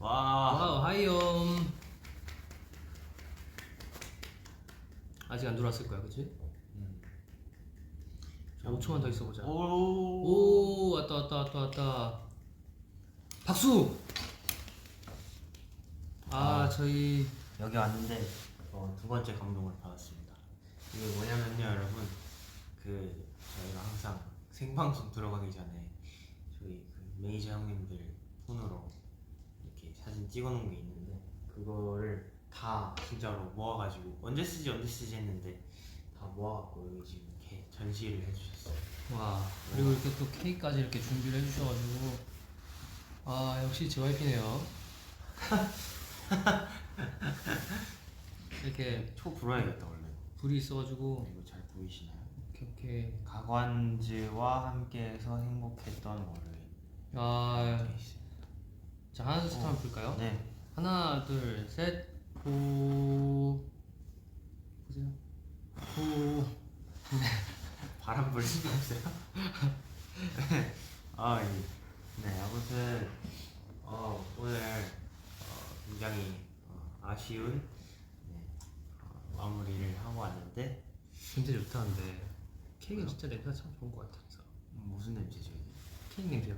와우 하이엄. 아직 안 들어왔을 거야, 그치? 5초만 더 있어보자. 오 왔다. 박수! 저희 여기 왔는데 두 번째 감동을 받았습니다. 이게 뭐냐면요, 여러분. 저희가 항상 생방송 들어가기 전에 저희 매니저 형님들 폰으로 이렇게 사진 찍어놓은 게 있는데 그거를 다 진짜로 모아가지고 언제 쓰지 했는데 다 모아갖고 여기 지금 이렇게 전시를 해주셨어요. 와, 그리고 이렇게 또 케이크까지 이렇게 준비를 해주셔가지고 역시 JYP네요. 이렇게 초 불어야겠다 원래. 불이 있어가지고. 이거 잘 보이시나요? 오케이. 가관즈와 함께해서 행복했던 월요일. 자, 하나 둘셋 한번 볼까요? 네. 하나 둘셋 보세요. 바람 불 수가 없어요. 네, 아무튼 오늘 굉장히 아쉬운 마무리를 하고 왔는데 냄새 좋다. 근데 케이크는 진짜 냄새가 참 좋은 것 같아. 무슨 냄새죠 이게? 케이크 냄새요.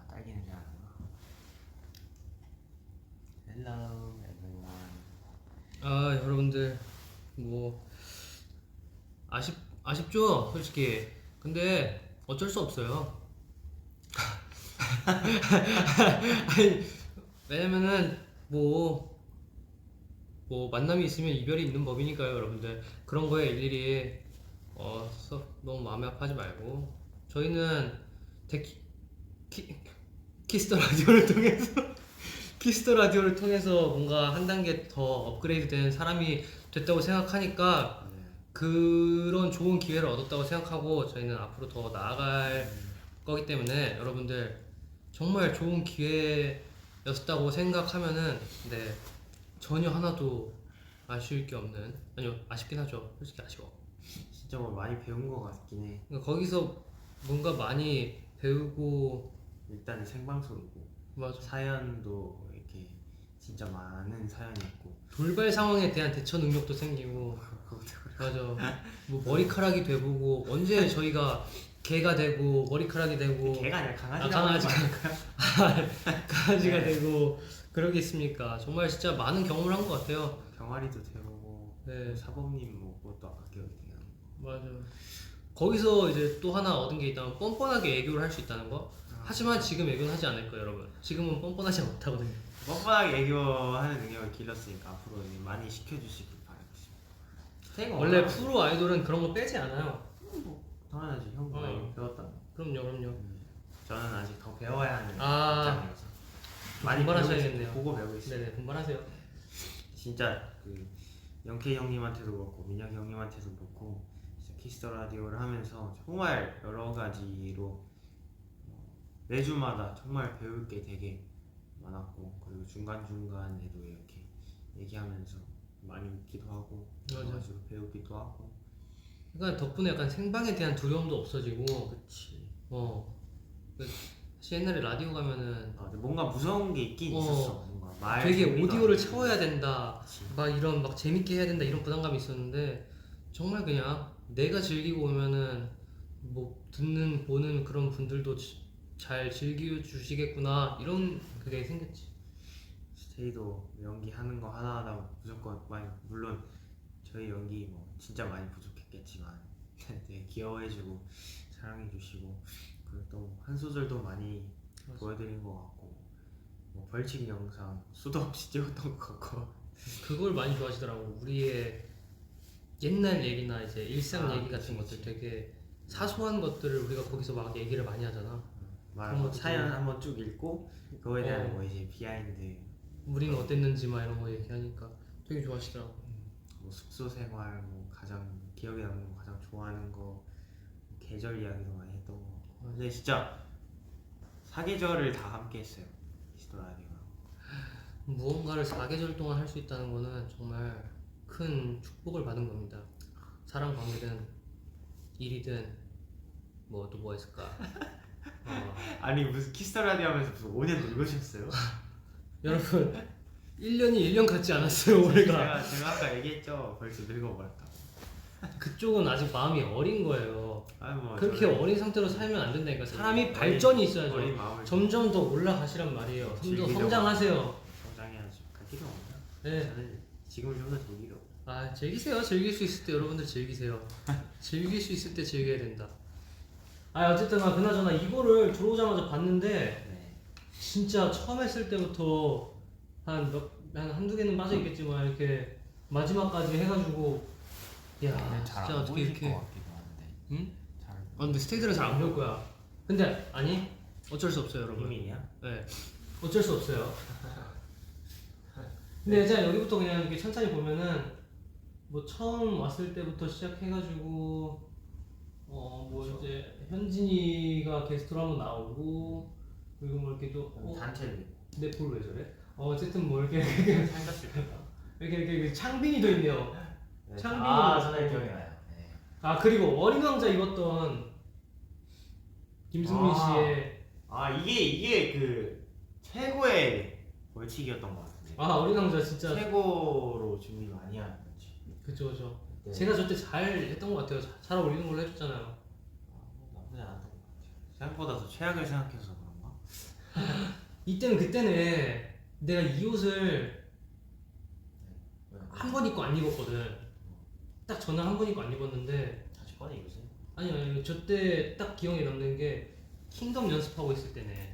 딸기 냄새 나는구나. Hello everyone. 여러분들 뭐 아쉽죠, 솔직히. 근데 어쩔 수 없어요. 아니, 왜냐면은 뭐 만남이 있으면 이별이 있는 법이니까요, 여러분들. 그런 거에 일일이 너무 마음이 아파하지 말고 저희는 키스터 라디오를 통해서 뭔가 한 단계 더 업그레이드된 사람이 됐다고 생각하니까 그런 좋은 기회를 얻었다고 생각하고 저희는 앞으로 더 나아갈 거기 때문에 여러분들 정말 좋은 기회였다고 생각하면은 전혀 하나도 아쉬울 게 없는, 아니요, 아쉽긴 하죠. 솔직히 아쉬워. 진짜 뭐 많이 배운 거 같긴 해. 그러니까 거기서 뭔가 많이 배우고. 일단 생방송이고 맞아. 사연도 이렇게 진짜 많은 사연이 있고 돌발 상황에 대한 대처 능력도 생기고. 맞아. 뭐 머리카락이 돼보고, 언제 저희가 개가 되고 머리카락이 되고. 개가 아니라 강아지가 되고 그러겠습니까? 정말 진짜 많은 경험을 한 것 같아요. 병아리도 되고. 네. 사범님 뭐 그것도 아까 기억이 나는 거. 맞아. 거기서 이제 또 하나 얻은 게 있다면 뻔뻔하게 애교를 할 수 있다는 거. 하지만 지금 애교는 하지 않을 거예요, 여러분. 지금은 뻔뻔하지 못하거든요. 뻔뻔하게 애교하는 능력을 길렀으니까 앞으로 많이 시켜주시길 바라겠습니다. 원래 프로 아이돌은 그런 거 빼지 않아요. 당연하지. 형 많이 배웠다. 그럼요. 저는 아직 더 배워야 하는 입장이어서 많이 분발하셔야겠네요. 보고 배우고 있어요. 네네, 분발하세요. 진짜 영케이 형님한테도 그렇고 민혁이 형님한테도 그렇고 키스터 라디오를 하면서 정말 여러 가지로 매주마다 정말 배울 게 되게 많았고, 그리고 중간중간에도 이렇게 얘기하면서 많이 웃기도 하고 여러 가지로 배우기도 하고. 그러니까 덕분에 약간 생방에 대한 두려움도 없어지고. 그치. 사실 옛날에 라디오 가면은 뭔가 무서운 게 있긴 있었어. 뭔가 되게 오디오를 채워야 된다, 막 이런 막 재밌게 해야 된다 이런 부담감이 있었는데 정말 그냥 내가 즐기고 오면은 뭐 듣는 보는 그런 분들도 잘 즐겨주시겠구나 이런 그게 생겼지. 스테이도 연기하는 거 하나하나 무조건 물론 저희 연기 뭐 진짜 많이 부족했겠지만 되게 귀여워해주고 사랑해주시고, 그리고 또 한 소절도 많이 보여드린 것 같고, 뭐 벌칙 영상 수도 없이 찍었던 것 같고 그걸 많이 좋아하시더라고. 우리의 옛날 얘기나 이제 일상 얘기 같은 것들, 되게 사소한 것들을 우리가 거기서 막 얘기를 많이 하잖아. 그런 사연 한번 쭉 읽고 그거에 대한 뭐 이제 비하인드, 우리는 어땠는지 막 이런 거 얘기하니까 되게 좋아하시더라고. 뭐 숙소 생활, 뭐 가장 기억에 남는 거, 가장 좋아하는 거, 계절 이야기도 많이 했던 거. 근데 진짜 사계절을 다 함께 했어요, 키스터 라디오랑. 무언가를 4계절 동안 할 수 있다는 거는 정말 큰 축복을 받은 겁니다. 사랑 관계든 일이든 뭐 또 뭐 했을까. 아니 무슨 키스 라디오 하면서 무슨 5년 늙으셨어요? 여러분 1년이 1년 같지 않았어요 올해가. 제가 아까 얘기했죠. 벌써 늙어버렸다고. 그쪽은 아직 마음이 어린 거예요. 아니 뭐 그렇게 어린 상태로 살면 안 된다니까. 사람이 어린- 발전이 있어야죠. 어린 마음을 점점 더 올라가시란 말이에요. 좀 더 즐기려고 성장하세요. 성장해야죠. 갈 길이 없나? 네. 저는 지금을 좀 더 즐기려고. 아 즐기세요. 즐길 수 있을 때 여러분들 즐기세요. 즐길 수 있을 때 즐겨야 된다. 아 어쨌든 그나저나 이거를 들어오자마자 봤는데 네. 진짜 처음 했을 때부터 한 한두 개는 빠져 있겠지만 이렇게 마지막까지 해가지고 야 진짜 어떻게 이렇게 것 같기도 한데. 응? 잘. 근데 스테이지는 잘 안 볼 거야. 근데 아니 어쩔 수 없어요 여러분. 비밀이야? 네 어쩔 수 없어요. 근데 이제 여기부터 그냥 이렇게 천천히 보면은 뭐 처음 왔을 때부터 시작해가지고 뭐 그쵸. 이제 현진이가 게스트로 한번 나오고 그리고 뭐 이렇게 또 단체로. 내 볼 왜 저래? 어쨌든 뭐 이렇게 살렸을 때가. 이렇게 창빈이도 있네요. 네. 창빈이 아 저는 기억이 나요. 네. 아 그리고 어린 왕자 입었던 김승민 아. 씨의 아 이게 그 최고의 벌칙이었던 것 같은데. 아 어린 왕자 진짜 최고로 준비 많이 한 벌칙. 그죠. 네. 제가 저때 잘 했던 것 같아요. 잘 어울리는 걸로 해줬잖아요. 나쁘지 않았던 것 같아요. 생각보다 더 최악을 생각해서 그런가? 이때는 그때는 내가 이 옷을 한 번 입고 안 입었거든. 딱 전날 한 번 입고 안 입었는데 다시 꺼내 입으세요. 아니 저때 딱 기억에 남는 게 킹덤 연습하고 있을 때네.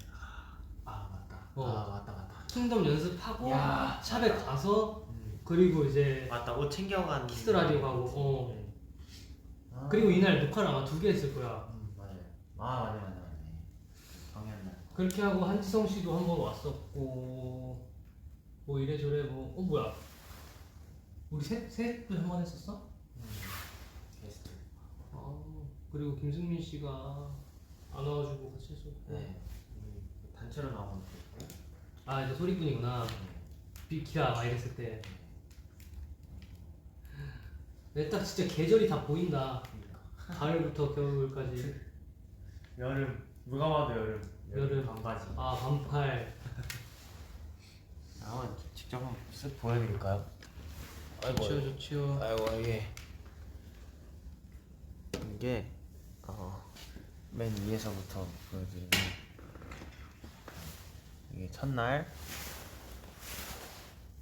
아 맞다. 어. 아 맞다. 킹덤 연습하고 야, 샵에 가서 그리고 이제 맞다. 옷 챙겨간. 키스 라디오 가고 네. 아. 그리고 이날 녹화를 아마 2개 했을 거야. 맞아요. 아 맞네. 정현 날. 그렇게 하고 한지성 씨도 한 번 왔었고 뭐 이래저래 뭐 뭐야 우리 셋도 한 번 했었어? 게스트. 그리고 김승민 씨가 안 와가지고 같이 했었고 네. 단체로 나온 거. 아 이제 소리꾼이구나. 비키라 막 이랬을 때. 내 딱 진짜 계절이 다 보인다. 가을부터 겨울까지. 여름. 누가 봐도 여름. 반바지. 아 반팔. 한번 직접 한번 쓱 보여드릴까요? 좋지요 좋지요. 아이고 이게 맨 위에서부터 보여드리면 이게 첫날,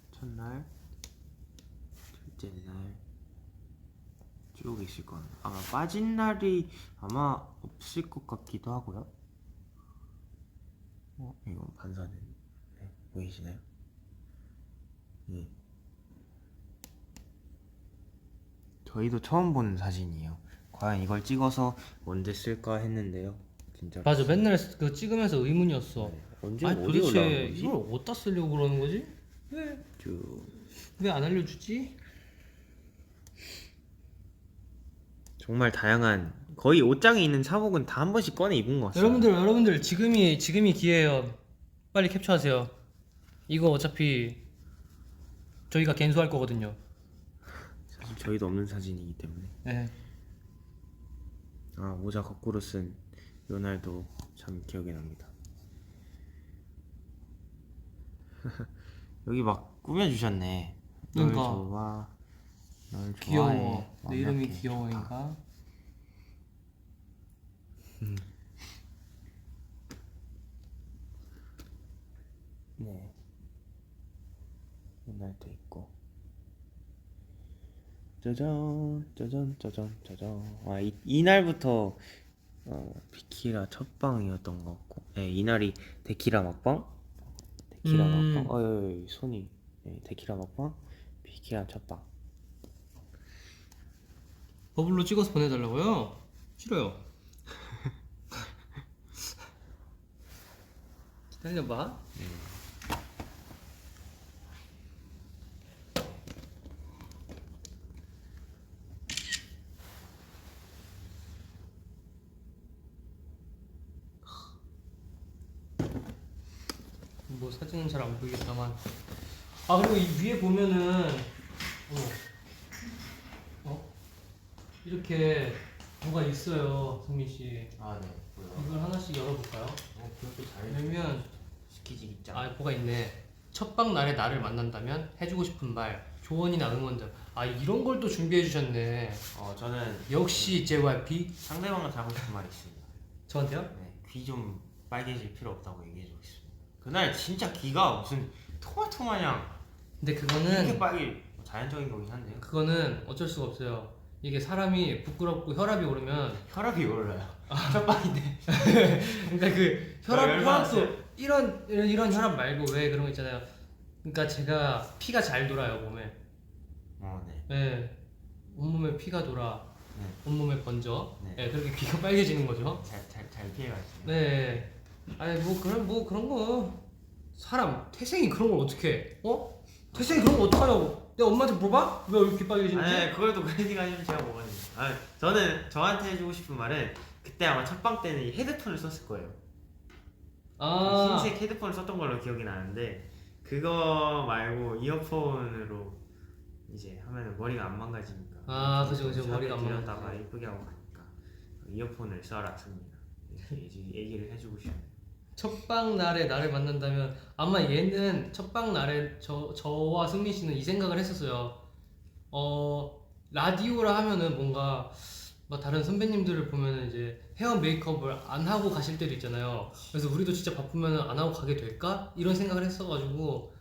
둘째 날 쭉 있을 거예요. 아마 빠진 날이 아마 없을 것 같기도 하고요. 이거 반사는 보이시나요? 네. 저희도 처음 보는 사진이에요. 과연 이걸 찍어서 언제 쓸까 했는데요. 진짜 맞아 맨날 그 찍으면서 의문이었어. 네. 언제 아니 어디 도대체 올라온 거지? 이걸 어디다 쓰려고 그러는 거지? 왜 안 알려주지? 정말 다양한 거의 옷장에 있는 사복은 다 한 번씩 꺼내 입은 것 같아요. 여러분들 지금이 기회예요. 빨리 캡처하세요. 이거 어차피 저희가 갠수할 거거든요. 사실 저희도 없는 사진이기 때문에. 네. 아 모자 거꾸로 쓴 요날도 참 기억이 납니다. 여기 막 꾸며주셨네. 널 그러니까. 좋아, 널 귀여워. 좋아해. 내 이름이 완벽해. 귀여워인가? 네. 요날도 있고. 짜잔. 아, 이날부터 비키라 첫 방이었던 것 같고, 네, 이날이 데키라 먹방, 먹방. 손이. 네, 데키라 먹방, 비키라 첫 방. 버블로 찍어서 보내달라고요? 싫어요. 기다려봐. 뭐 사진은 잘 안 보이겠다만 그리고 이 위에 보면은 이렇게 뭐가 있어요, 성민 씨. 아, 네. 뭐요? 이걸 하나씩 열어볼까요? 그것도 왜냐면 시키지 입장. 아 뭐가 있네. 첫방 날에 나를 만난다면 해주고 싶은 말, 조언이나 응원들. 아 이런 걸 또 준비해 주셨네. 저는 역시 JYP. 상대방한테 하고 싶은 말이 있습니다. 저한테요? 네, 귀 좀 빨개질 필요 없다고 얘기해주고 있습니다. 그날 진짜 귀가 무슨 토마토 마냥 근데 이렇게 그거는 빨개. 자연적인 거긴 한데요. 그거는 어쩔 수가 없어요. 이게 사람이 부끄럽고 혈압이 오르면 혈압이 올라요. 첫방인데. 그러니까 그 얼마나 혈압도 이런 혈압 말고 왜 그런 거 있잖아요. 그러니까 제가 피가 잘 돌아요 몸에. 네. 네. 온몸에 피가 돌아. 네. 온몸에 번져. 네. 네. 그렇게 귀가 빨개지는 거죠. 잘 피해가지고. 네. 아니 뭐 그런 거 사람 태생이 그런 걸 어떻게 해? 태생이 그런 거 어떡하냐고. 내가 엄마한테 물어봐? 왜 이렇게 빨개지는지? 아니 그걸 또 그런 얘기 하시면 제가 뭐가 됩니까? 저는 저한테 해주고 싶은 말은 그때 아마 첫방 때는 이 헤드폰을 썼을 거예요. 아, 흰색 헤드폰을 썼던 걸로 기억이 나는데 그거 말고 이어폰으로 이제 하면 머리가 안 망가지니까. 아, 그죠, 머리가 안 들였다가 망가지고. 예쁘게 하고 가니까 이어폰을 써라 씁니다. 이렇게 이제 얘기를 해주고 싶네요. 첫방 날에 나를 만난다면 아마 얘는 첫방 날에 저와 승민 씨는 이 생각을 했었어요. 라디오라 하면은 뭔가 막 다른 선배님들을 보면은 이제 헤어 메이크업을 안 하고 가실 때도 있잖아요. 그래서 우리도 진짜 바쁘면은 안 하고 가게 될까? 이런 생각을 했어가지고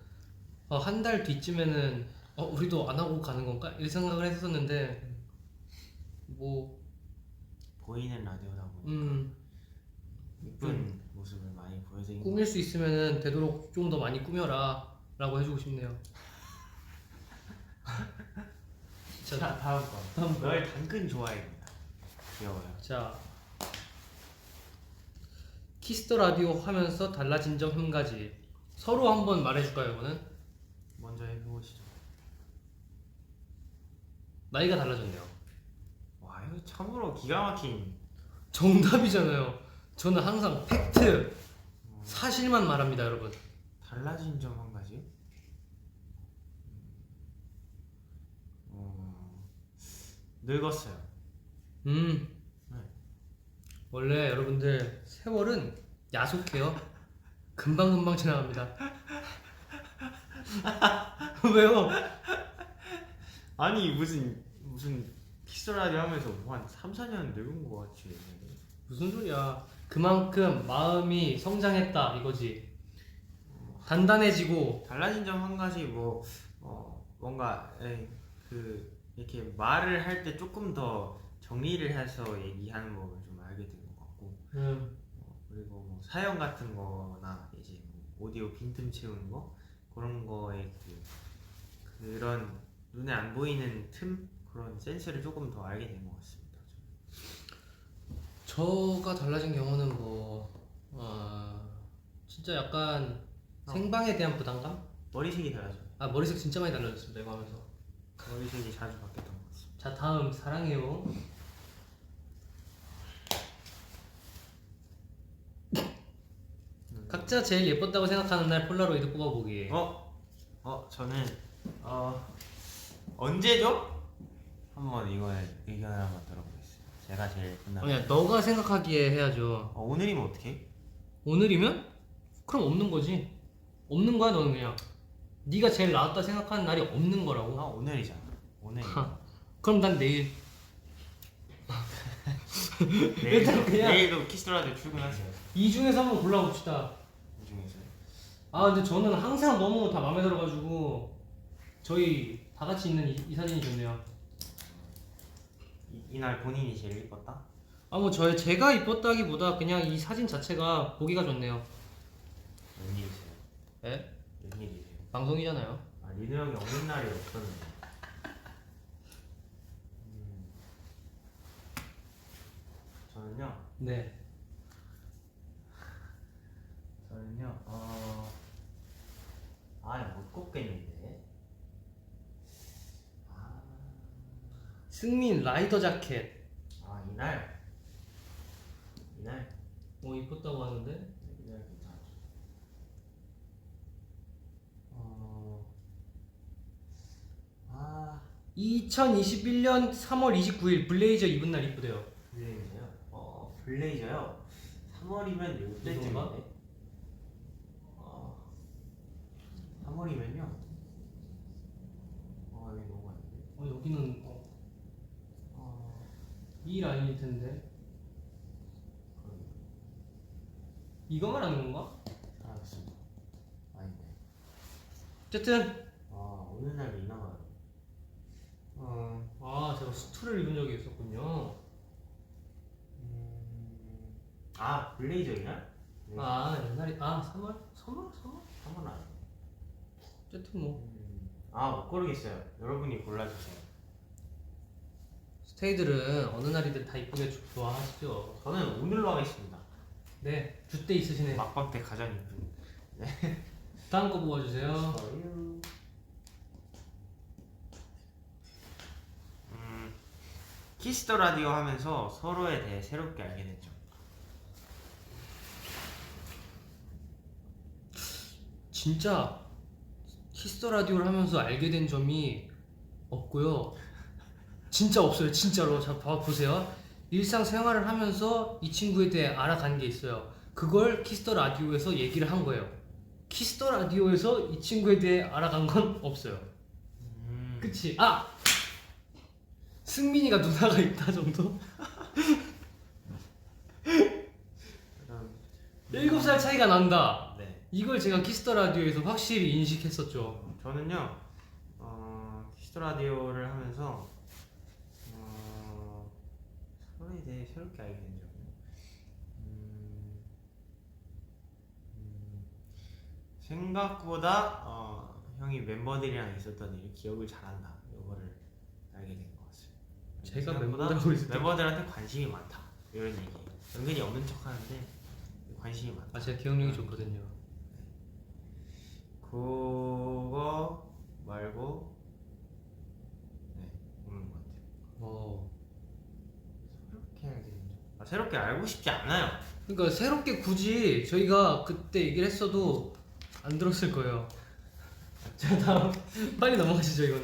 한 달 뒤쯤에는 우리도 안 하고 가는 건가? 이런 생각을 했었는데 뭐 보이는 라디오다 보니까 이쁜 모습을 많이 보여드리는 꾸밀 수 있으면은 되도록 좀 더 많이 꾸며라 라고 해주고 싶네요. 자 다음 거. 널 당근 좋아해입니다. 귀여워요. 자, 키스터 라디오 하면서 달라진 점 한 가지. 서로 한번 말해줄까요, 이거는? 먼저 해보시죠. 나이가 달라졌네요. 와 이거 참으로 기가 막힌. 정답이잖아요. 저는 항상 팩트, 사실만 말합니다, 여러분. 달라진 점 한 가지. 늙었어요. 네. 네. 원래 여러분들 세월은 야속해요. 금방금방 지나갑니다. 왜요? 아니 무슨 키스라디오 하면서 뭐한 3, 4년 늙은 거 같지. 무슨 소리야. 그만큼 마음이 성장했다 이거지. 단단해지고. 달라진 점 한 가지 뭔가 이렇게 말을 할 때 조금 더 정리를 해서 얘기하는 법을 좀 알게 된 것 같고 그리고 뭐 사연 같은 거나 이제 뭐 오디오 빈틈 채우는 거 그런 거에 그런 눈에 안 보이는 틈 그런 센스를 조금 더 알게 된 것 같습니다. 저가 달라진 경우는 진짜 약간 생방에 대한 부담감? 머리색이 달라져요. 머리색 진짜 많이 달라졌습니다 이거 하면서. 머리색이 자주 바뀌었던 것 같습니다. 자 다음 사랑해요. 각자 제일 예뻤다고 생각하는 날 폴라로이드 뽑아보기. 저는 언제죠? 한번 이거에 의견을 한번 들어보겠습니다. 제가 제일 끝나. 아니야 너가 생각하기에 해야죠. 오늘이면 어떻게? 오늘이면? 그럼 없는 거지. 없는 거야 너는 그냥. 네가 제일 나았다 생각하는 날이 없는 거라고. 오늘이잖아. 오늘. 그럼 난 내일. 내일도, 그냥- 내일도 키스라디오 출근하세요. 이 중에서 한번 골라봅시다. 이 중에서. 근데 저는 항상 너무 다 마음에 들어가지고 저희 다 같이 있는 이 사진이 좋네요. 이날 본인이 제일 예뻤다? 뭐 제가 이뻤다기보다 그냥 이 사진 자체가 보기가 좋네요. 웬일이세요? 예? 웬일이세요? 방송이잖아요. 리노 형이 없는 날이 없었는데. 저는요. 네. 못 꼽겠는데. 승민 라이더 자켓. 이날. 이뻤다고 하는데. 이날 괜찮았어. 2021년 3월 29일 블레이저 입은 날 이쁘대요. 블레이저요? 블레이저요? 3월 3월이면 이건가? 요때쯤인데 3월이면요 여기 너무 많은데 여기는 이 라인일 텐데 이거 말하는 건가? 사라졌습니다. 아닌데 어쨌든 오늘 날 이나가 제가 수트를 입은 적이 있었군요. 블레이저이나? 옛날에 3월? 3월? 3월 아니에요. 어쨌든 뭐 못 고르겠어요. 여러분이 골라주세요. 스테이들은 어느 날이든 다 이쁘게 좋아하시죠. 저는 오늘로 하겠습니다. 네, 주때 있으시네. 막방 때 가장 이쁜. 다음 거 뽑아주세요. 키스터 라디오 하면서 서로에 대해 새롭게 알게 됐죠. 진짜 키스터 라디오를 하면서 알게 된 점이 없고요. 진짜 없어요. 진짜로. 자, 보세요. 일상생활을 하면서 이 친구에 대해 알아간 게 있어요. 그걸 키스터 라디오에서 얘기를 한 거예요. 키스터 라디오에서 이 친구에 대해 알아간 건 없어요. 그치? 승민이가 누나가 있다 정도? 7살 차이가 난다. 네. 이걸 제가 키스터 라디오에서 확실히 인식했었죠. 저는요, 키스터 라디오를 하면서 서로에 대해 새롭게 알게 된 점이요. 생각보다 형이 멤버들이랑 있었던 일 기억을 잘한다. 이거를 알게 된 것 같습니다. 제가 생각보다 멤버들하고 있을 때 멤버들한테 관심이 많다. 이런 얘기. 은근히 없는 척하는데 관심이 많다. 제가 기억력이 좋거든요. 그거 말고 없는 것 같아요. 새롭게 알게 된 점. 새롭게 알고 싶지 않아요. 그러니까 새롭게 굳이 저희가 그때 얘기를 했어도 안 들었을 거예요. 자, 다음 빨리 넘어가시죠. 이건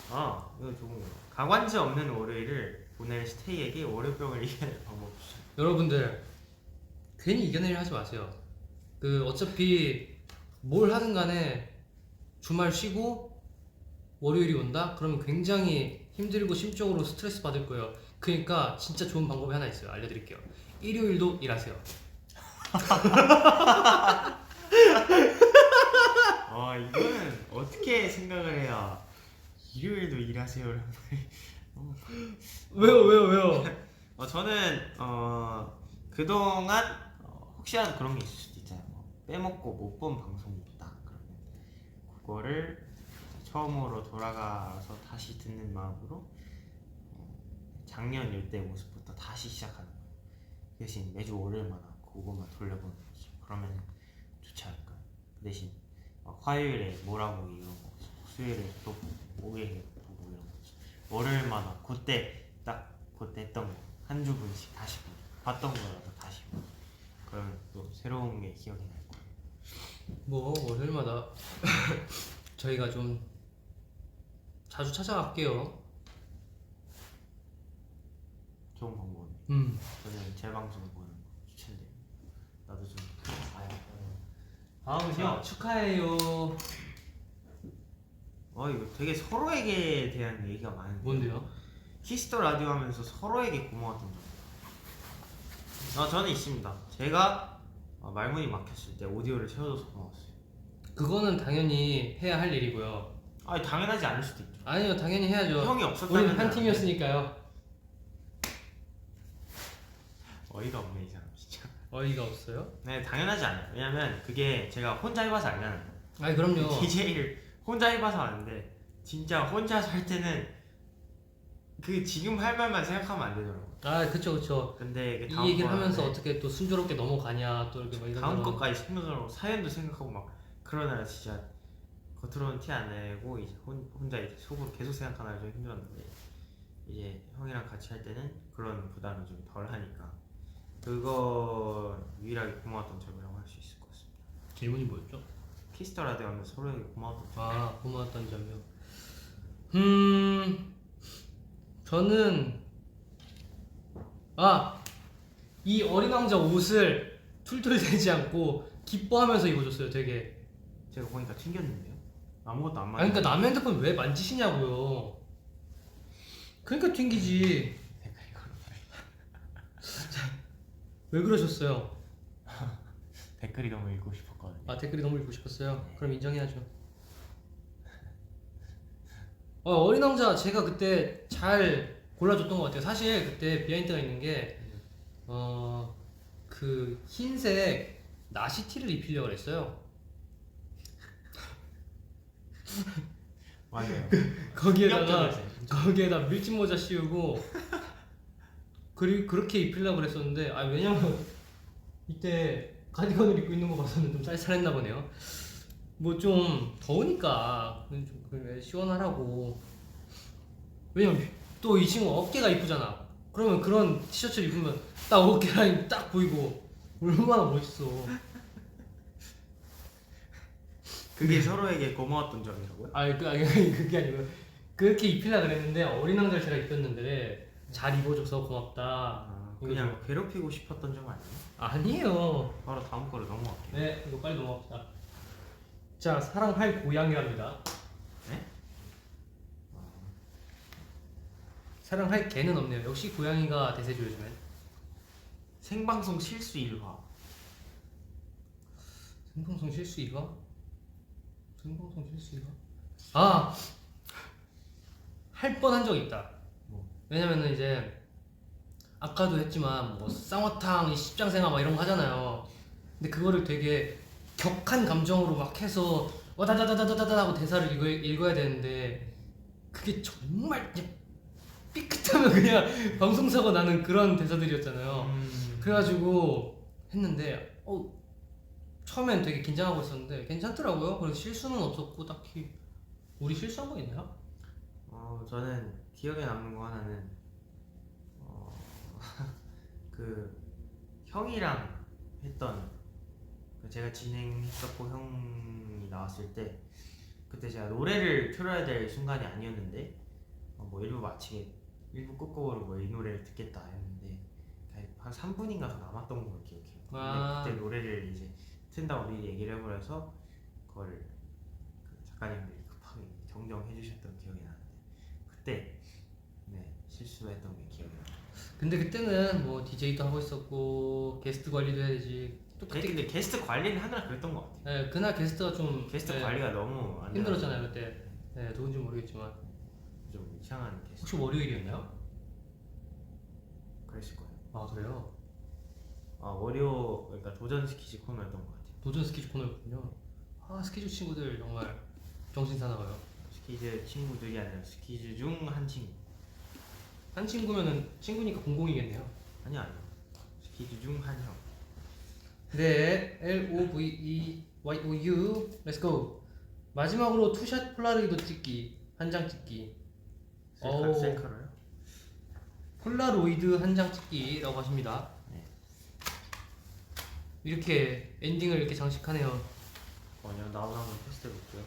이거 좋은 거. 가관지 없는 월요일을 보낼 스테이에게 월요병을 이겨낼 방법 주시죠. 여러분들 괜히 이겨내려 하지 마세요. 어차피 뭘 하든 간에 주말 쉬고 월요일이 온다? 그러면 굉장히 힘들고 심적으로 스트레스 받을 거예요. 그러니까 진짜 좋은 방법이 하나 있어요. 알려드릴게요. 일요일도 일하세요. 이거는 어떻게 생각을 해야 일요일도 일하세요라는 왜요? 저는 그동안 혹시라도 그런 게 있을 수도 있잖아요. 빼먹고 못 본 방송이 있다. 그러면 그거를 처음으로 돌아가서 다시 듣는 마음으로 작년 이때 모습부터 다시 시작하는 거예요. 대신 매주 월요일마다 그것만 돌려보는 거죠. 그러면 좋지 않을까요? 그 대신 화요일에 뭐라고 이런 거, 수요일에 또 목요일에 보고 이런 거지. 월요일마다 그때 했던 거 한 주 분씩 다시 보고 봤던 거라도 다시 보고 그러면 또 새로운 게 기억이 날 거예요. 월요일마다 저희가 좀 자주 찾아갈게요. 좋은 방법이에요. 저는 제 방송 보는 거 추천드려요. 나도 좀 다음은요. 축하해요. 이거 되게 서로에게 대한 얘기가 많은데 뭔데요? 키스터 라디오 하면서 서로에게 고마웠던 점. 저는 있습니다. 제가 말문이 막혔을 때 오디오를 채워줘서 고마웠어요. 그거는 당연히 해야 할 일이고요. 당연하지 않을 수도 있죠. 아니요, 당연히 해야죠. 형이 없었다면 우리는 한 팀이었으니까요. 어이가 없네 이 사람 진짜. 어이가 없어요? 네, 당연하지 않아요. 왜냐면 그게 제가 혼자 해봐서 알잖아요. 그럼요. DJ를 혼자 해봐서 아는데 진짜 혼자서 할 때는 지금 할 말만 생각하면 안 되더라고. 그쵸. 근데 이 얘기를 하면서 어떻게 또 순조롭게 넘어가냐, 또 이렇게 막 이런 다음 것까지 생각하고 사연도 생각하고 막 그러느라 진짜 겉으로는 티 안 내고 이제 혼자 이제 속으로 계속 생각하느라 좀 힘들었는데 이제 형이랑 같이 할 때는 그런 부담이 좀 덜 하니까 그거 유일하게 고마웠던 점이라고 할 수 있을 것 같습니다. 질문이 뭐였죠? 키스터 라디오 하면서 서로에게 고마웠던 점. 고마웠던 점이요. 저는 이 어린 왕자 옷을 툴툴대지 않고 기뻐하면서 입어줬어요. 되게. 제가 보니까 튕겼는데요. 아무것도 안 아 맞아요. 그러니까 남의 핸드폰 왜 만지시냐고요. 그러니까 튕기지. 왜 그러셨어요? 댓글이 너무 읽고 싶었거든요. 아 댓글이 너무 읽고 싶었어요. 네. 그럼 인정해야죠. 어린 왕자 제가 그때 잘 골라줬던 것 같아요. 사실 그때 비하인드가 있는 게 그 흰색 나시티를 입히려고 그랬어요. 맞아요. 거기에다가 충격적이었어요. 거기에다 밀짚 모자 씌우고 그렇게 입히려고 그랬었는데 왜냐면 이때 가디건을 입고 있는 거 봐서는 좀 쌀쌀했나 보네요. 뭐 좀 더우니까 좀 시원하라고. 왜냐면 또 이 친구 어깨가 이쁘잖아. 그러면 그런 티셔츠를 입으면 딱 어깨 라인 딱 보이고 얼마나 멋있어. 그게 서로에게 고마웠던 점이라고요? 그게 아니고 그렇게 입히려 그랬는데 어린 왕자를 제가 입혔는데 잘 입어줘서 고맙다. 그냥 괴롭히고 싶었던 점 아니에요? 아니에요. 바로 다음 거로 넘어갈게요. 네, 이거 빨리 넘어갑시다. 자, 사랑할 고양이랍니다. 네? 사랑할 개는 없네요. 역시 고양이가 대세죠 요즘엔. 생방송 실수 일화. 생방송 실수 이거? 생방송 실수 이거? 아! 할 뻔한 적 있다. 뭐? 왜냐면은 이제 아까도 했지만 뭐 쌍화탕, 이 십장생화 막 이런 거 하잖아요. 근데 그거를 되게 격한 감정으로 막 해서 와다다다다다다 하고 대사를 읽어야 되는데 그게 정말 그냥 삐끗하면 그냥 방송사고 나는 그런 대사들이었잖아요. 그래가지고 했는데 처음엔 되게 긴장하고 있었는데 괜찮더라고요. 그래서 실수는 없었고 딱히. 우리 실수한 거 있나요? 저는 기억에 남는 거 하나는 그 형이랑 했던 제가 진행했었고 형이 나왔을 때 그때 제가 노래를 틀어야 될 순간이 아니었는데 뭐 1부 마치게 1부 끝곡으로 뭐 이 노래를 듣겠다 했는데 한 3분인가 더 남았던 걸로 기억해요. 근데 그때 노래를 이제 튼다고 미리 얘기를 해버려서 그걸 그 작가님들이 급하게 정정해 주셨던 기억이 나는데 그때 실수했던 게 기억이 나요. 근데 그때는 뭐 DJ도 하고 있었고 게스트 관리도 해야지. 또 그때 근데 게스트 관리는 하느라 그랬던 것 같아요. 네, 그날 게스트가 좀 게스트 관리가 너무 안 힘들었잖아요 그때. 네, 누군지 모르겠지만 좀 이상한 게스트. 혹시 월요일이었나요? 그랬을 거예요. 아 그래요? 월요 그러니까 도전 스키즈 코너였던 것 같아요. 도전 스키즈 코너였군요. 스키즈 친구들 정말 정신 사나워요. 스키즈 친구들이 아니라 스키즈 중 한 친구. 한 친구면은 친구니까 공공이겠네요. 아니요. 스키즈 중 한 형. 네, LOVEYOU, Let's go. 마지막으로 투샷 폴라로이드 찍기, 한 장 찍기. 셀카로요? 폴라로이드 한 장 찍기라고 하십니다. 네. 이렇게 엔딩을 이렇게 장식하네요. 나도 한번 테스트 해볼게요.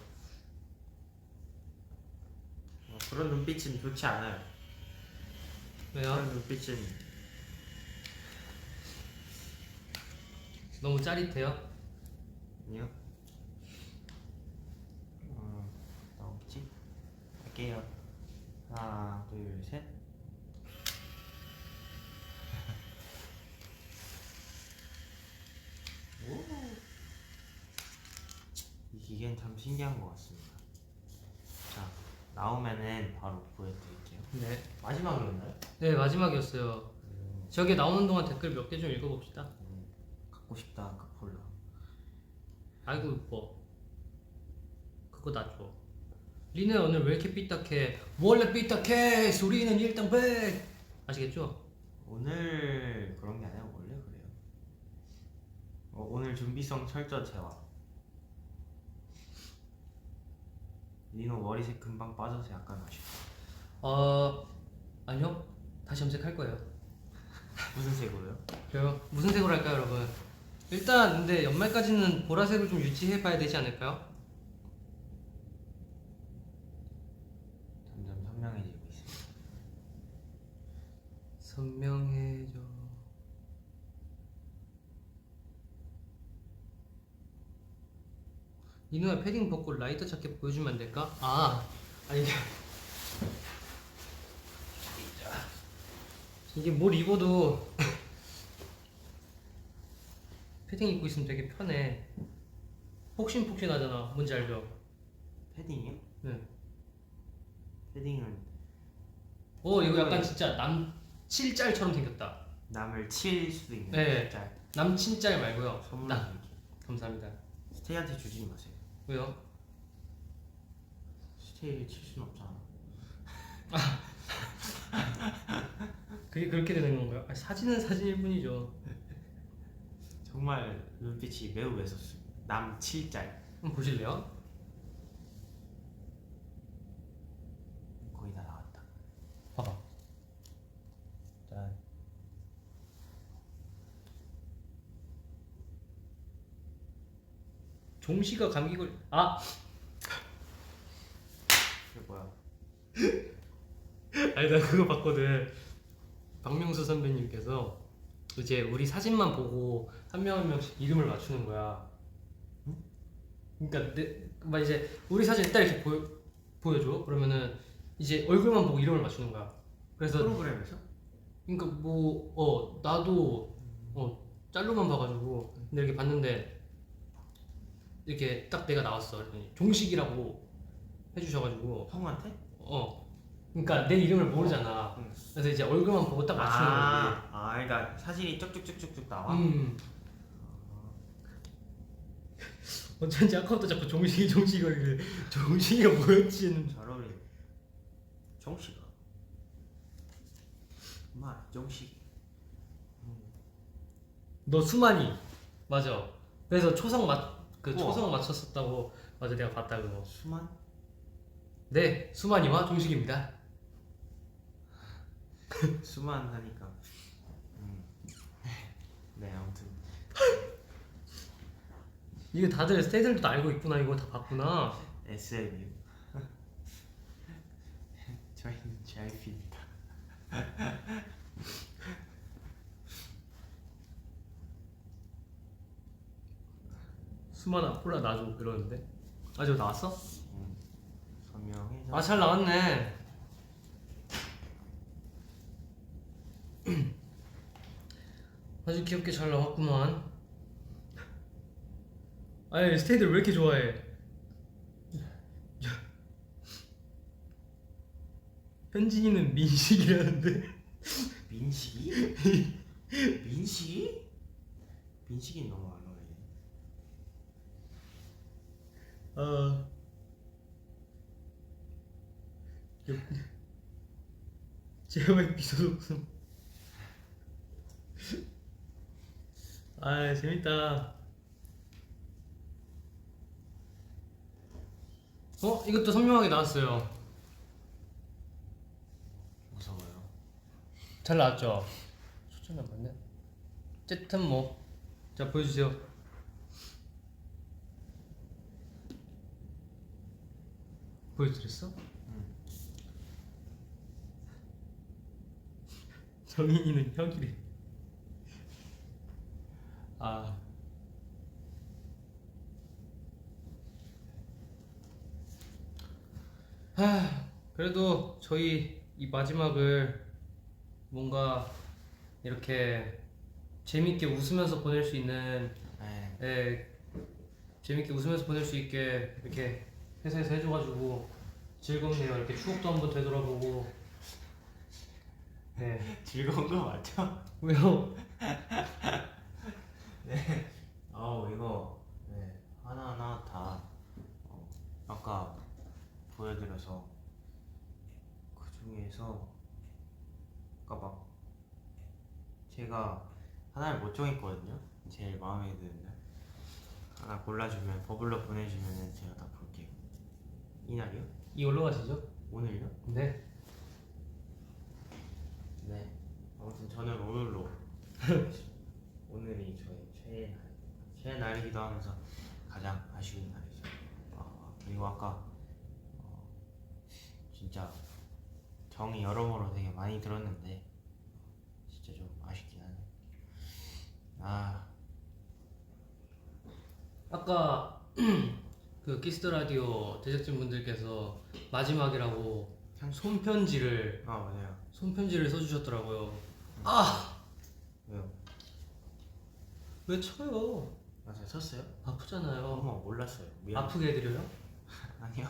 그런 눈빛은 좋지 않아요. 왜요? 그런 눈빛은 너무 짜릿해요? 아니요. 나오겠지? 할게요. 하나, 둘, 셋. 오. 이 기계는 참 신기한 것 같습니다. 자, 나오면은 바로 보여드릴게요. 네. 마지막이었나요? 네, 마지막이었어요. 저게 나오는 동안 댓글 몇 개 좀 읽어봅시다. 갖고 싶다 그 폴라. 아이고 이뻐. 그거 놔줘. 리네 오늘 왜 이렇게 삐딱해? 원래 삐딱해! 소리는 일당백! 아시겠죠? 오늘 그런 게 아니라 원래 그래요. 오늘 준비성 철저 제와. 리노 머리색 금방 빠져서 약간 아쉽다. 아니요. 다시 염색할 거예요. 무슨 색으로요? 그래요? 무슨 색으로 할까요, 여러분? 일단 근데 연말까지는 보라색을 좀 유지해봐야 되지 않을까요? 점점 선명해지고 있습니다. 선명해져. 이누야 패딩 벗고 라이터 자켓 보여주면 안 될까? 아니 이게 뭘 입어도 패딩 입고 있으면 되게 편해. 폭신폭신하잖아. 뭔지 알죠? 패딩이요? 네. 패딩은 이거 약간 진짜 남칠짤처럼 생겼다. 남을 칠 수도 있는 네. 짤. 남친짤 말고요. 선물로 드릴게요. 감사합니다. 스테이한테 주지 마세요. 왜요? 스테이를 칠 수는 없잖아. 그게 그렇게 되는 건가요? 사진은 사진일 뿐이죠. 정말 눈빛이 매우 매섭습니다. 남 7짤 한번 보실래요? 거의 다 나왔다. 봐봐. 짠. 종씨가 감기 걸. 이게 뭐야? 아니 나 그거 봤거든. 박명수 선배님께서 이제 우리 사진만 보고 한 명 한 명씩 이름을 맞추는 거야. 그러니까 막 이제 우리 사진 딱 이렇게 보여줘. 그러면은 이제 얼굴만 보고 이름을 맞추는 거야. 그래서 프로그램에서? 그러니까 뭐 나도 짤로만 봐가지고 근데 이렇게 봤는데 이렇게 딱 내가 나왔어. 그랬더니 종식이라고 해주셔가지고 형한테? 그러니까 내 이름을 모르잖아. 응. 그래서 이제 얼굴만 보고 딱 맞추는 거지. 그러니까 사진이 쭉쭉쭉쭉쭉 나와? 어쩐지 아까부터 자꾸 종식이가 이래. 종식이가 뭐였지는. 잘 어울리네. 정씨가. 정씨. 너 수만이 맞아. 그래서 초성 우와. 초성 맞췄었다고. 맞아, 내가 봤다 그거. 수만? 네, 수만이와 종식입니다. 수만 하니까. 네, 아무튼 이거 다들 스테이들도 알고 있구나. 이거 다 봤구나. SM이요. 저희는 JYP입니다. 수만아 콜라 놔줘 이러는데. 저거 나왔어? 서명해서. 잘 나왔네. 아주 귀엽게 잘 나왔구만. 아니 스테이들 왜 이렇게 좋아해? 현진이는 민식이라는데. 민식이? 민식이? 민식이는 너무 안 어울리네. JYP 소속품. 재밌다. 이것도 선명하게 나왔어요. 무서워요. 잘 나왔죠? 초점이 안 맞네. 어쨌든 뭐, 자 보여주세요. 보여드렸어? 정인이는 혁이래. 그래도 저희 이 마지막을 뭔가 이렇게 재밌게 웃으면서 보낼 수 있는, 재밌게 웃으면서 보낼 수 있게 이렇게 회사에서 해줘가지고 즐겁네요. 이렇게 추억도 한번 되돌아보고. 네. 즐거운 거 맞죠? 왜요? 네. 이거 하나하나 다 아까 보여드려서 그 중에서 아까 막 제가 하나를 못 정했거든요. 제일 마음에 드는 날 하나 골라주면 버블러 보내주면 제가 다 볼게요. 이날이요? 이 올라가시죠? 오늘요? 네. 네. 아무튼 저는 오늘로 오늘이 저의 최애 날이기도 하면서 가장 아쉬운 날이죠. 그리고 아까 진짜 정이 여러모로 되게 많이 들었는데 진짜 좀 아쉽긴 하네. 아까 그 키스터 라디오 제작진분들께서 마지막이라고 손편지를 맞아요. 써주셨더라고요. 아! 왜요? 왜 쳐요? 맞아요. 쳤어요? 아프잖아요. 어머 몰랐어요. 미안. 아프게 해드려요? 아니요.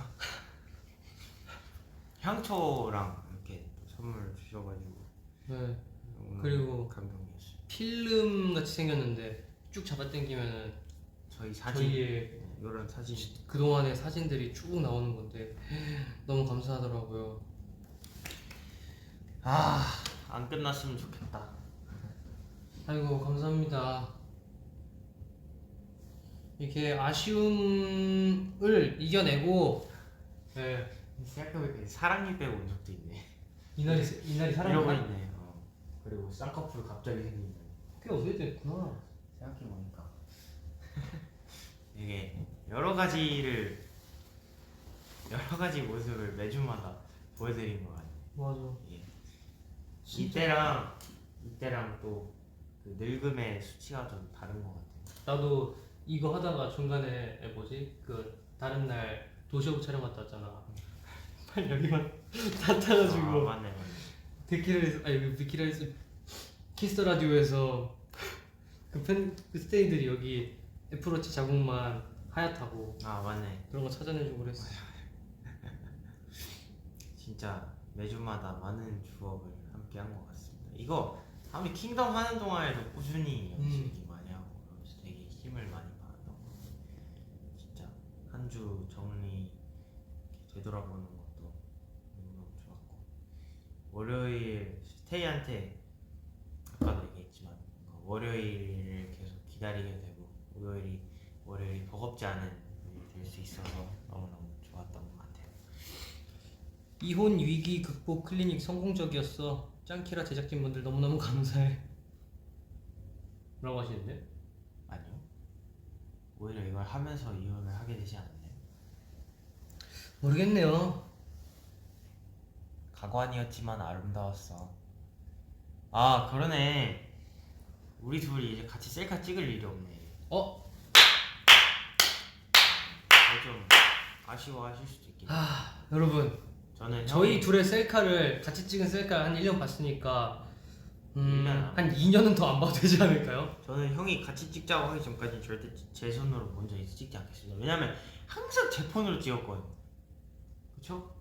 향초랑 이렇게 또 선물 주셔가지고 네. 너무 그리고 감동이었어요. 필름 같이 생겼는데 쭉 잡아당기면은 저희 사진 저희의 이런 사진 그동안의 사진들이 쭉 나오는 건데 너무 감사하더라고요. 안 끝났으면 좋겠다. 아이고 감사합니다. 이렇게 아쉬움을 이겨내고 네. 생각해보니까 사랑니 빼고 온 적도 있네. 이날이 이러고 사랑이다. 있네. 그리고 쌍꺼풀 갑자기 생긴 거. 꽤 오래됐구나. 생각해보니까 이게 여러 가지 모습을 매주마다 보여드린 것 같아요. 맞아. 예. 진짜. 이때랑 또 그 늙음의 수치가 좀 다른 것 같아요. 나도 이거 하다가 중간에 그 다른 날 도시오브 촬영 갔다 왔잖아. 팔 여기만 다 타가지고 맞네. 비키라에서 키스터 라디오에서 그 스테이들이 여기 애플워치 자국만 하얗다고 맞네. 그런 거 찾아내주고 그랬어. 진짜 매주마다 많은 추억을 함께 한 것 같습니다. 이거 아무리 킹덤 하는 동안에도 꾸준히 연습이 많이 하고 그러면서 되게 힘을 많이 받았던 것 같아요. 진짜 한 주 정리 되돌아보는 것도 너무너무 좋았고, 월요일 스테이한테 아까도 얘기했지만 월요일을 계속 기다리게 되고 월요일이 버겁지 않은 일이 될 수 있어서 너무너무 좋았던 것 같아요. 이혼 위기 극복 클리닉 성공적이었어. 짱키라 제작진분들 너무너무 감사해. 라고 하시는데? 아니요. 오히려 이걸 하면서 이혼을 하게 되지 않았나요? 모르겠네요. 가관이었지만 아름다웠어. 그러네. 우리 둘이 이제 같이 셀카 찍을 일이 없네. 좀 아쉬워하실 수도 있겠네. 여러분 저는 저희 둘의 셀카를 같이 찍은 셀카 한 1년 봤으니까 1년 한 2년은 더 안 봐도 되지 않을까요? 저는 형이 같이 찍자고 하기 전까지는 절대 제 손으로 먼저 찍지 않겠습니다. 왜냐면 항상 제 폰으로 찍었거든. 그쵸?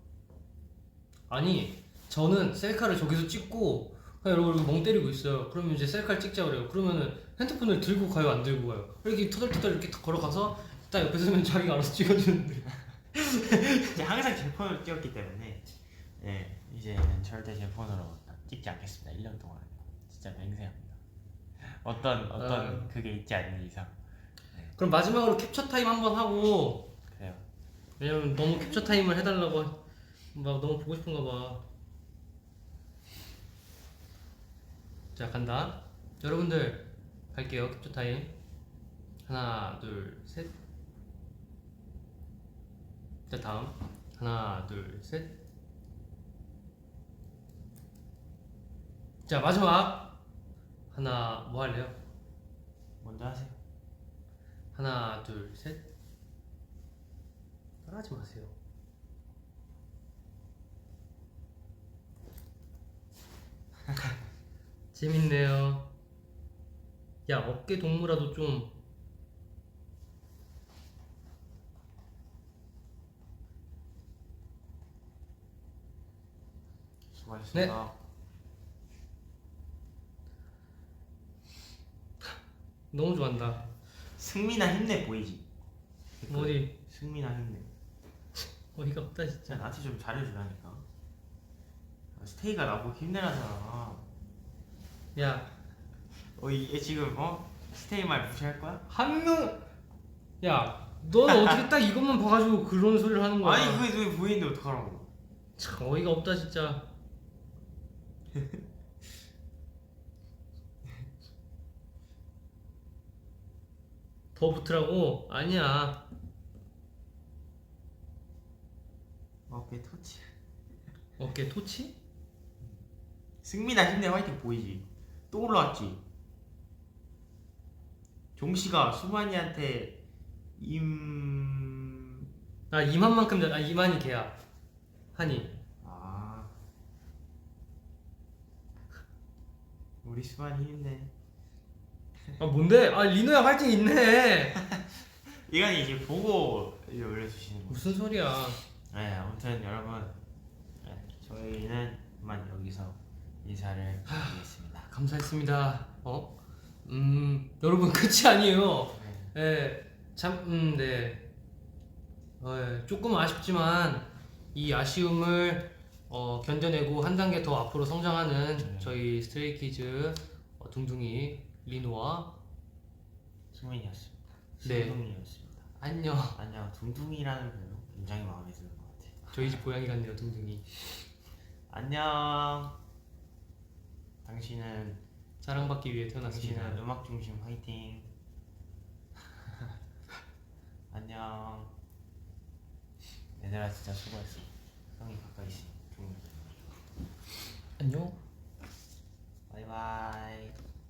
아니 저는 셀카를 저기서 찍고 그냥 여러분 멍 때리고 있어요. 그러면 이제 셀카를 찍자 그래요. 그러면은 핸드폰을 들고 가요 안 들고 가요? 이렇게 터덜터덜 이렇게 걸어가서 딱 옆에 서면 자기가 알아서 찍어주는데 이제 항상 제 폰으로 찍었기 때문에 이제는 절대 제 폰으로 찍지 않겠습니다. 1년 동안 진짜 맹세합니다. 어떤 그게 있지 않는 이상. 그럼 마지막으로 캡처 타임 한번 하고 그래요. 왜냐면 너무 캡처 타임을 해달라고 막 너무 보고 싶은가 봐. 자 간다. 여러분들 갈게요. 캡처 타임. 하나 둘 셋. 자 다음 하나 둘 셋. 자 마지막 하나 뭐 할래요? 먼저 하세요. 하나 둘 셋. 따라하지 마세요. 재밌네요. 야 어깨 동무라도 좀. 수고하셨습니다. 너무 좋아한다. 승민아 힘내 보이지? 어디 승민아 힘내. 어이가 없다 진짜. 진짜 나한테 좀 잘해주라니까. 스테이가 나보고 힘내라잖아. 야 얘 지금 스테이 말 무시할 거야? 한 명. 야 너는 어떻게 딱 이것만 봐가지고 그런 소리를 하는 거야? 아니 그게 눈에 보이는데 어떡하라고. 참 어이가 없다 진짜. 더 붙으라고? 아니야. 어깨 터치. 어깨 토치? 승민아 힘내 화이팅 보이지? 또 올라왔지? 종씨가 수만이한테 아 이만만큼 아 이만이 걔야. 한이. 아 우리 수만이 힘내. 아 뭔데? 아 리노 형 할 줄 있네. 이건 이제 보고 이제 올려주시는 거. 무슨 소리야? 네, 아무튼 여러분, 네, 저희는 이만 여기서 인사를 드리겠습니다. 감사했습니다. 여러분 끝이 아니에요. 네. 예, 참, 네. 예, 조금 아쉽지만 이 아쉬움을 견뎌내고 한 단계 더 앞으로 성장하는 네. 저희 스트레이키즈 둥둥이 리노와 수민이었습니다. 네. 수민이었습니다. 안녕. 안녕. 둥둥이라는 별명 굉장히 마음에 드는 것 같아요. 저희 집 고양이 같네요, 둥둥이. 안녕. 당신은 사랑받기 위해 태어났습니다. 당신은 음악 중심 화이팅. 안녕. 얘들아 진짜 수고했어. 형이 가까이 있어. 안녕.